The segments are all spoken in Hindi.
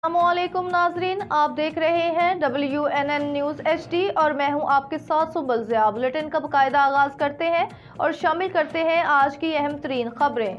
अस्सलामुअलैकुम नाजरीन, आप देख रहे हैं WNN न्यूज़ HD और मैं हूं आपके साथ सुबह ज़िया। बुलेटिन का बाकायदा आगाज करते हैं और शामिल करते हैं आज की अहम तरीन खबरें।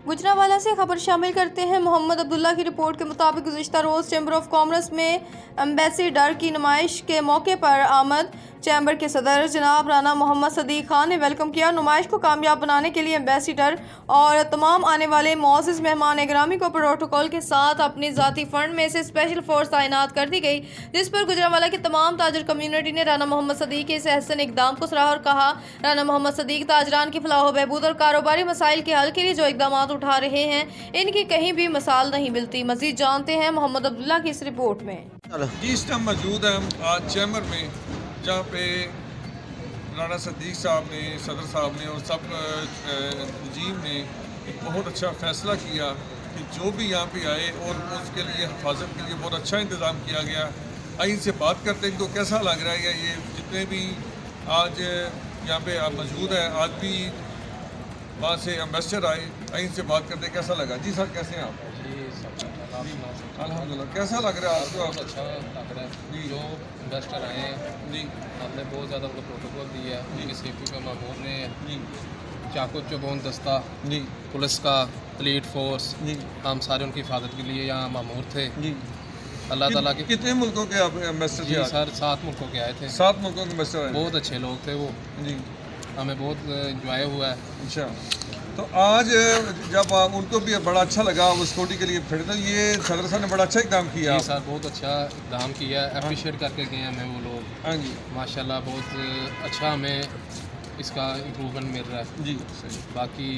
गुजरांवाला से खबर शामिल करते हैं। मोहम्मद अब्दुल्ला की रिपोर्ट के मुताबिक गुज़िश्ता रोज़ चैम्बर ऑफ कॉमर्स में एम्बेसडर की नुमाइश के मौके पर आमद चैम्बर के सदर जनाब राना मोहम्मद सदीक खान ने वेलकम किया। नुमाइश को कामयाब बनाने के लिए एम्बेसडर और तमाम आने वाले मुअज़्ज़ज़ मेहमान ग्रामी को प्रोटोकॉल के साथ अपनी ज़ाती फंड में से स्पेशल फोर्स तैनात कर दी गई, जिस पर गुजरांवाला की तमाम ताजर कम्युनिटी ने राना मोहम्मद सदीक के इस अहसन इकदाम को सराहा और कहा, राना मोहम्मद सदीक ताजरान की फलाह बहबूद और कारोबारी मसाइल के हल के लिए जो इकदाम उठा रहे हैं, इनकी कहीं भी मिसाल नहीं मिलती। मजीद जानते हैं मोहम्मद अब्दुल्ला की इस रिपोर्ट में। जी, इस टाइम मौजूद है हम आज चैम्बर में, जहाँ पे राना सदीक साहब ने, सदर साहब ने और सब टीम ने एक बहुत अच्छा फ़ैसला किया कि जो भी यहाँ पे आए और उसके लिए हिफाजत के लिए बहुत अच्छा इंतज़ाम किया गया। आइए इनसे बात करते हैं, इनको कैसा लग रहा है। ये जितने भी आज यहाँ पे आप मौजूद हैं, आज भी वहाँ से एम्बेसडर आए, आइए इनसे बात करते हैं कैसा लगा। जी सर, कैसे हैं आप? अल्हम्दुलिल्लाह। कैसा लग रहा है आपको? बहुत अच्छा लग रहा है जी। जो इन्वेस्टर आए हैं जी, हमने बहुत ज़्यादा उनको प्रोटोकॉल दिया है, उनकी सेफ्टी का मामूर रहे हैं जी, चाकू चौबोन दस्ता जी, पुलिस का पुलिस फोर्स, जी, हम सारे उनकी हिफाजत के लिए यहाँ मामूर थे। जी। अल्लाह ताला की कितने मुल्कों के आप एम्बेसडर जी थे? सर 7 मुल्कों के आए थे। 7 मुल्कों के एम्बेसडर आए। बहुत अच्छे लोग थे वो, जी, हमें बहुत इंजॉय हुआ है। अच्छा। तो आज जब उनको भी बड़ा अच्छा लगा उस सिक्योरिटी के लिए फिर, तो ये सदर साहब ने बड़ा अच्छा काम किया। जी सर, बहुत अच्छा इक़दाम किया, अप्रिशिएट करके गए हमें वो लोग। हाँ जी, माशाल्लाह बहुत अच्छा हमें इसका इम्प्रूवमेंट मिल रहा है। जी, सही, बाकी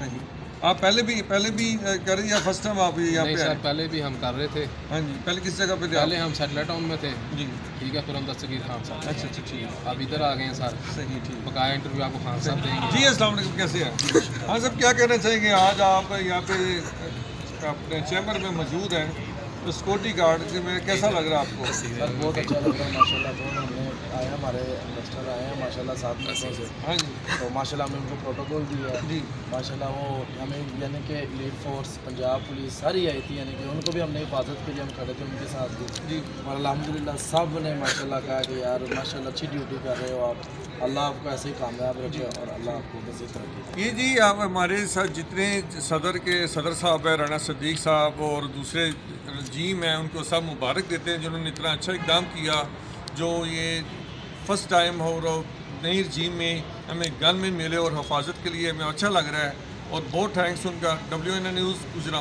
सही। आप पहले भी कर रही या फर्स्ट टाइम आप यहाँ नहीं पे सर, आए? पहले भी हम कर रहे थे। हाँ जी, पहले किस जगह पे थे? पहले हम सेटेलाइट टाउन में थे, जी, ठीक है, फिर हम दस्तगीर खान साहब। अच्छा अच्छा, ठीक, अब इधर आ गए हैं सर, सही, ठीक। बकाया इंटरव्यू आपको खान साहब देंगे। जी, अस्सलाम वालेकुम, कैसे हैं? हाँ सब, क्या कहना चाहेंगे? आज आप यहाँ पे अपने चैम्बर में मौजूद हैं, तो सिक्योरिटी गार्ड में कैसा लग रहा है आपको? सर बहुत अच्छा लग रहा है माशाल्लाह। बहुत हमने आए, हमारे इन्वेस्टर आए हैं माशाल्लाह 7 मुल्कों से, हाँ जी, तो माशाल्लाह हमने उनको प्रोटोकॉल दिया है जी, माशाल्लाह। वो हमें यानी कि लीड फोर्स पंजाब पुलिस सारी आई थी, यानी कि उनको भी हमने हिफाजत के लिए हम खड़े थे उनके साथ भी जी, और अल्हम्दुलिल्लाह सब ने माशाल्लाह कहा कि यार माशाल्लाह अच्छी ड्यूटी कर रहे हो आप, अल्लाह आपको ऐसे ही कामयाब रखे और अल्लाह आपको मज़ीद तरक्की। ये जी, आप हमारे साथ जितने सदर साहब है, राना सदीक साहब और दूसरे रजीम हैं, उनको सब मुबारक देते हैं जिन्होंने इतना अच्छा इक़दाम किया। जो ये फ़र्स्ट टाइम हो और नई रजीम में हमें गन में मिले और हिफाजत के लिए हमें अच्छा लग रहा है, और बहुत थैंक्स उनका। WNN news Gujarat.